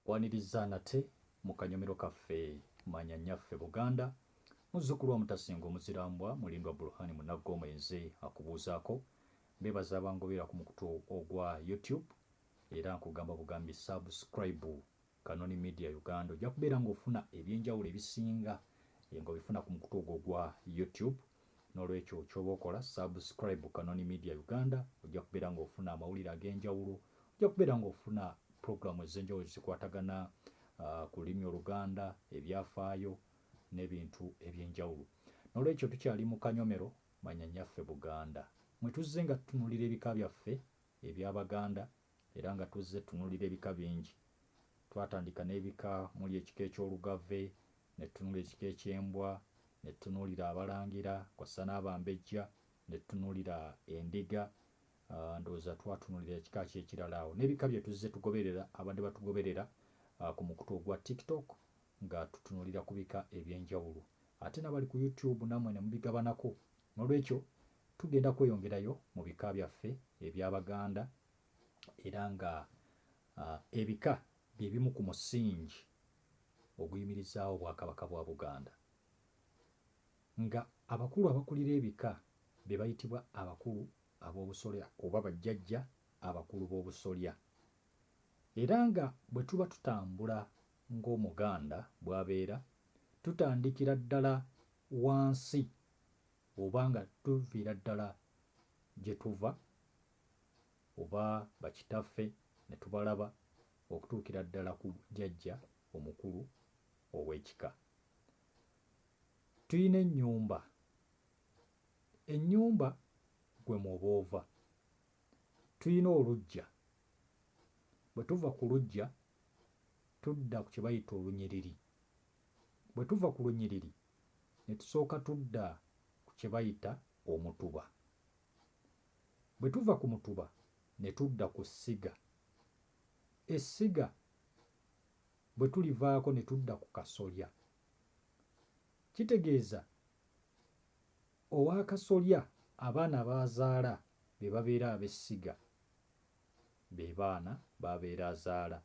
Waniriza nate mu kanyomero kaffe manya nnyaffe Buganda, muzzukulu wa Mutasinga omuzirambwa mulindwa Burhan Munnagomwenzi akubuuzaako. Beebaza abangobera ku mukutu ogwa YouTube era nkugamba bugambi subscribe Kanoni Media Uganda, ojja kubeera ng'ofuna ebyenjawulo ebisinga ng'obifuna ku mukutu ogwo ogwa YouTube. N'olwekyo ky'oba okola subscribe Kanoni Media Uganda, ojja kubeera ng'ofuna amawulire ag'enjawulo, ojja kubeera ng'ofuna programu ez'enjawulo zikwatagana ku lulimi Oluganda, ebyafaayo n'ebintu eby'enjawulo. N'olwekyo tukyali mu kanyomero manya nnyaffe Buganda, mwe tuzze nga tutunuulira ebika byaffe eby'Abaganda era nga tuzze tutunuulira ebika bingi. Twatandika n'ebika muli ekika eky'Olugave, ne tutunuulira ekika eky'Embwa, ne tutunuulira Abalangira kw'assa n'Abambejja, ne tutunuulira Endiga, ndowooza twatunuulira ekika ky'ekirala awo. N'ebika bye tuzze tugoberera, abadde batugoberera ku mukutu ogwa TikTok nga tutunuulira ku bika eby'enjawulo. Ate n'abali ku YouTube nammwe ne mubigabanako. N'olwekyo tugenda kweyongerayo mu bika byaffe eby'Abaganda era nga ebika bye bimu ku musingi oguyimirizaawo Obwakabaka bwa Buganda. Nga abakulu abakulira ebika be bayitibwa abakulu ab'obusolya oba bajjajja abakulu b'obusolya. Era nga bwe tuba tutambula ng'Omuganda bw'abeera, tutandikira ddala wansi oba nga tuviira ddala gye tuva oba bakitaffe ne tubalaba okutuukira ddala ku jjajja omukulu ow'ekika. Tuyina ennyumba. Ennyumba gwe mwoba ova. Tuyina oluggya. Bwe tuva ku luggya tudda ku kye bayita olunyiriri. Bwe tuva ku lunyiriri ne tusooka tudda ku kye bayita omutuba. Bwe tuva ku mutuba ne tudda ku ssiga. Essiga bwe tulivaako ne tudda ku kasolya. Kitegeeza ow'akasolya abaana b'azaala be babeera ab'essiga, be baana b'abeera azaala.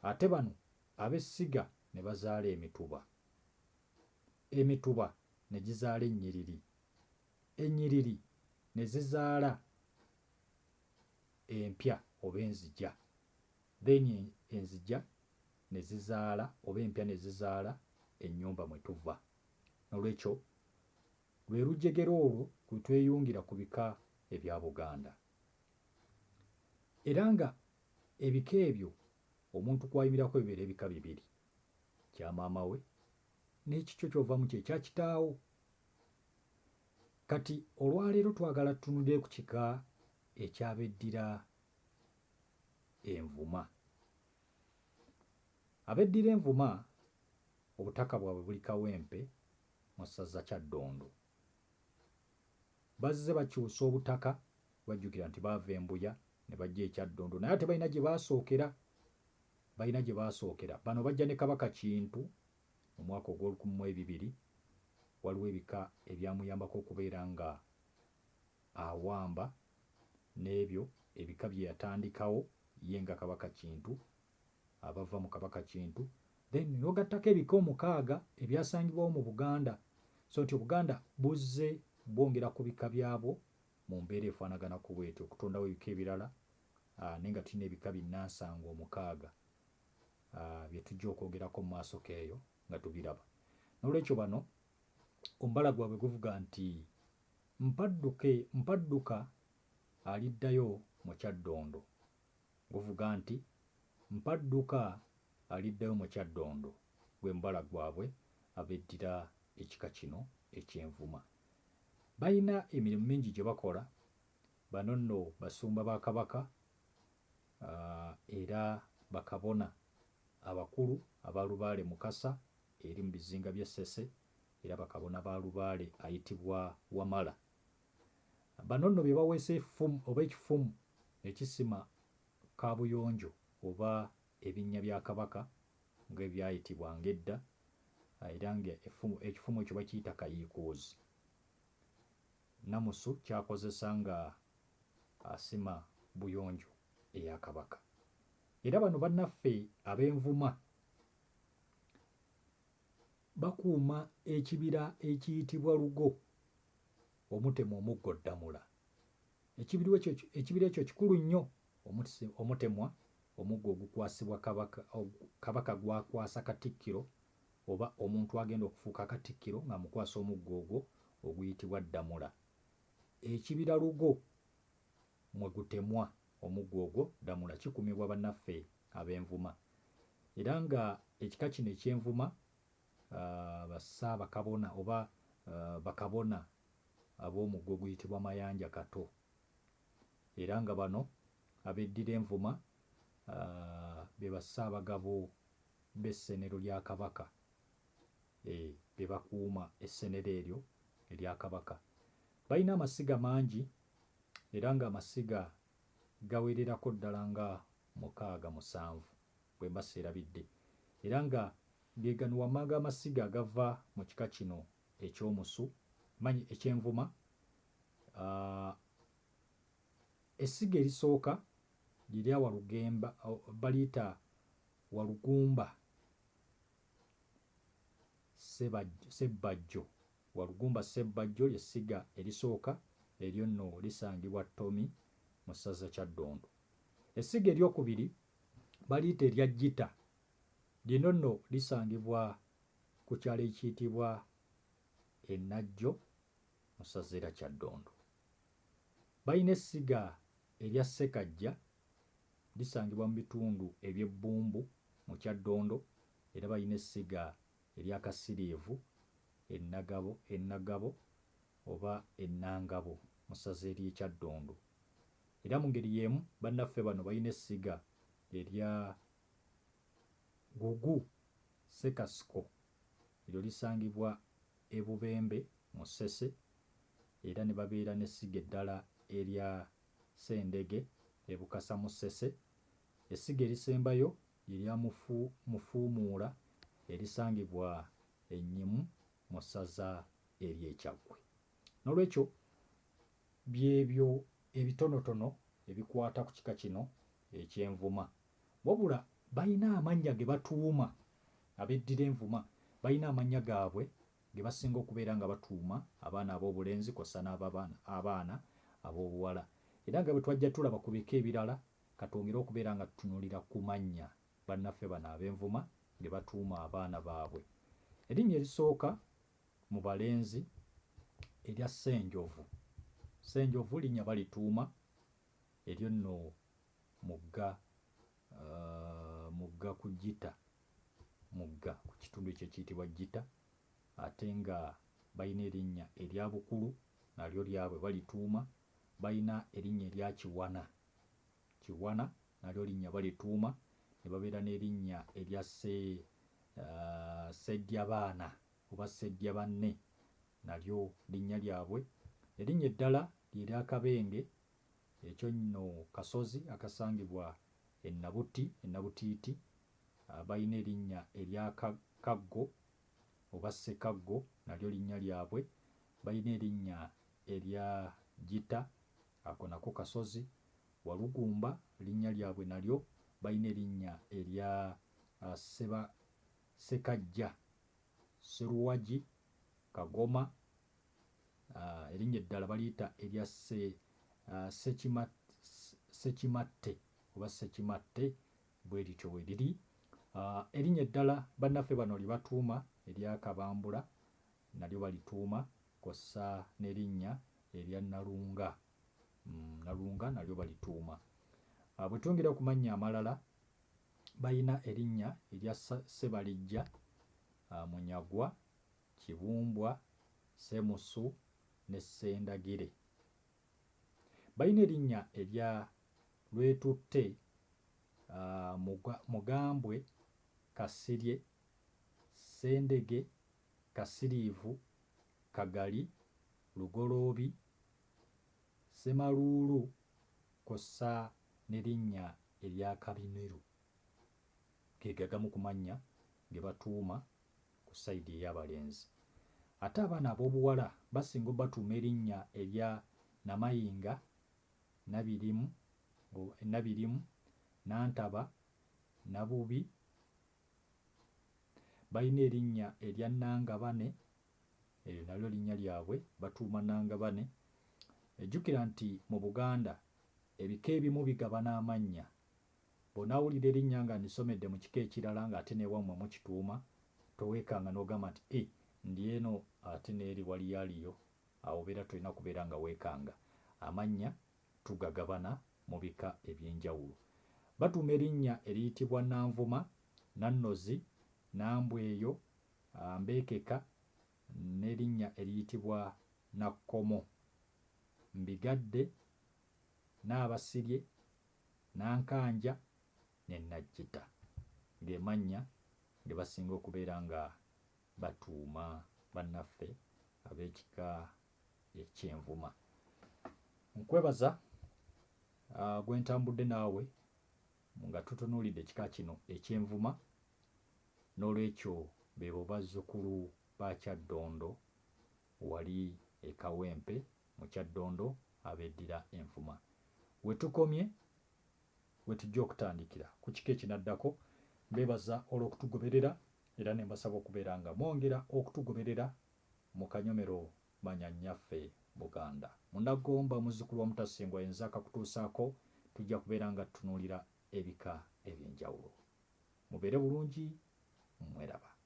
Ate bano ab'essiga ne bazaala emituba. Emituba ne gizaala ennyiriri. Ennyiriri ne zizaala empya oba enzija. Then enzija ne zizaala oba empya ne zizaala ennyumba mwe tuva. N'olwekyo lwe lujjegero olwo kwe tweyungira ku bika ebya Buganda. Era nga ebika ebyo omuntu kw'ayimirako bibeera ebika bibiri, kya maama we n'ekikyo ky'ovamu kye kya kitaawo. Kati olwaleero twagala tutunulire ku kika ekyabeddira Envuma. Abeddira Envuma obutaka bwabwe buli Kawempe mu ssaza Kyaddondo. Bazze bakyusa obutaka bajjukira nti baava e Mbuya ne bajja e Kyaddondo, naye ate balina gye baasookera. Balina gye baasookera. Bano bajja ne Kabaka Kintu mu mwaka ogw'olukumi waliwo ebika ebyamuyambako okubeera nga awamba n'ebyo ebika bye yatandikawo ye nga Kabaka Kintu, abava mu Kabaka Kintu. Then n'ogattako ebika 6 ebyasangibwawo mu Buganda. So nti Obuganda buzze bwongera ku bika byabwo mu mbeera efaanagana ku bwetyo okutondawo ebika ebirala naye nga tulina ebika binnansangwa 6 bye tujja okwogerako mu maaso k'eyo nga tubiraba. N'olwekyo bano omubala gwabwe guvuga nti mpadduka aliddayo mu Kyaddondo. Guvuga nti mpadduka aliddayo mu Kyaddondo, gwe mubala gwabwe abeddira ekika kino eky'Envuma. Balina emirimu mingi gye bakola. Bano nno basumba ba Kabaka era bakabona abakulu aba Lubaale Mukasa eri mu bizinga by'e Ssese, era bakabona ba Lubaale ayitibwa Wamala. Bano nno be baweesa effumu oba ekifumu ekisima kaabuyonjo oba ebinnya bya Kabaka ng'ebyayitibwanga edda, era nga ekifumu ekyo bakiyita kayiikuuzi. Namusu kyakozesa nga asima buyonjo eya Kabaka. Era bano bannaffe ab'Envuma bakuuma ekibira ekiyitibwa Lugo omutema omuggo Ddamula. Ekibira ekyo kikulu nnyo omutemwa omuggo ogukwasibwa Kabaka gwakwasa Katikkiro oba omuntu agenda okufuuka Katikkiro ng'amukwasa omuggo ogwo oguyitibwa Ddamula. Ekibira Lugo mwe gutemwa omuggo ogwo Ddamula, kikuumibwa bannaffe ab'Envuma. Era nga ekika kino eky'Envuma bassaabakabona oba bakabona ab'omuggo oguyitibwa Mayanja Kato. Era nga bano abeddira Envuma be bassaabagabo b'essenero lya Kabaka, be bakuuma essenero eryo erya Kabaka. Balina amasiga mangi era ng'amasiga gawererako ddala nga 6-7 bwe mba seerabidde. Era nga ge gano wammanga amasiga agava mu kika kino eky'Omusu eky'Envuma. Essiga erisooka lirya Walugemba, baliyita Walugumba Ssebbajjo. Walugumba Ssebbajjo ly'essiga erisooka, eryo nno lisangibwa Ttomi mu ssaza Kyaddondo. Essiga eryokubiri baliyita erya Jjita, lino nno lisangibwa ku kyalo ekiyitibwa Ennajjo mu ssaza era Kyaddondo. Balina essiga erya Ssekajja, lisangibwa mu bitundu eby'Ebbumbu mu Kyaddondo. Era balina essiga erya Kasiriivu Ennagabo oba Ennangabo mu ssaza ery'e Kyaddondo. Era mu ngeri y'emu bannaffe bano balina essiga erya Gugu Ssekasiko, eryo lisangibwa e Bubembe mu Ssese. Era ne babeera n'essiga eddala erya Ssendege e Bukasa mu Ssese. Essiga erisembayo lirya Mufuumuula erisangibwa Ennyimu mu ssaza ery'e Kyaggwe. N'olwekyo byebyo ebitonotono ebikwata ku kika kino eky'Envuma. Wabula balina amannya ge batuuma abeddira Envuma, balina amannya gaabwe ge basinga okubeera nga batuuma abaana ab'obulenzi kw'ossa n'abaana ab'obuwala. Era nga bwe twajja tulaba ku bika ebirala, katwongere okubeera nga tutunuulira ku mannya bannaffe bano ab'Envuma ge batuuma abaana baabwe. Erinnya erisooka mu balenzi erya Ssenjovu. Ssenjovu linnya balituuma, eryo nno mugga ku Jjita, mugga ku kitundu ekyo ekiyitibwa Jjita. Ate nga balina erinnya erya Bukulu, nalyo lyabwe balituuma. Balina erinnya erya Kiwana, nalyo linnya balituuma. Ne babeera n'erinnya erya Ssedyabaana oba Ssedyabanne, nalyo linnya lyabwe. Erinnya eddala ly'erya Kabenge, ekyo nno kasozi akasangibwa e Nabutiiti. Balina erinnya erya Kaggo oba Ssekaggo, nalyo linnya lyabwe. Balina erinnya erya Jjita, ako nako kasozi. Walugumba linnya lyabwe nalyo. Balina erinnya erya Ssekajja, Sseruwagi, Kagoma. Erinnya eddala baliyita erya Ssekimatte oba Ssekimatte, bwe lityo bwe liri. Erinnya eddala bannaffe bano lye batuuma erya Kabambula, nalyo balituuma, kw'ossa n'erinnya erya Nalunga. Nalunga nalyo balituuma. Bwe twongera ku mannya amalala, balina erinnya erya Ssebalijja, Munyagwa, Kibumbwa, Ssemusu ne Ssendagire. Balina erinnya erya Lwetutte, Mugambwe, Kasirye, Ssendege, Kasiriivu, Kagali, Lugoloobi, Ssemaluulu, kw'ossa n'erinnya erya Kabineru. Ge gagamu ku mannya ge batuuma ku sayidi ey'abalenzi. Ate abaana ab'obuwala basinga obatuuma erinnya erya Namayinga, Nabirimu, Nantaba Nabubi balina erinnya erya Nangabane, eryo nalyo linnya lyabwe batuuma Nangabane. Ejjukira nti mu Buganda ebika ebimu bigabana amannya. Bw'onaawulira erinnya nga ndisomedde mu kika ekirala ng'ate n'ewammwe mukituuma, toweekanga n'ogamba nti ndi eno ate n'eri waliyo aliyo, awo obeera tolina kubeera nga weekanga. Amannya tugagabana mu bika eby'enjawulo. Batuuma erinnya eriyitibwa Nanvuma, Nannozi, Nambweyo, Mbeekeka n'erinnya eriyitibwa Nakkomo, Mbigadde, Naabasirye, Nankanja ne Najjita ge mannya ge basinga okubeera nga batuuma bannaffe ab'ekika eky'Envuma. Nkwebaza gwe ntambudde naawe nga tutunuulidde ekika kino eky'Envuma, n'olwekyo beebo bazzukulu ba Kyaddondo wali e Kawempe mu Kyaddondo abeddira Envuma. We tukomye, we tujja okutandikira ku kika ekinaddako. Mbeebaza olw'okutugoberera era ne mbasaba okubeera nga mwongera okutugoberera mu kanyomero Manya Nnyaffe Buganda. Munnagomba muzzukulu wa Mutasingwa yenza akakutuusaako, tujja kubeera nga tutunuulira ebika eby'enjawulo. Mubeere bulungi, mweraba.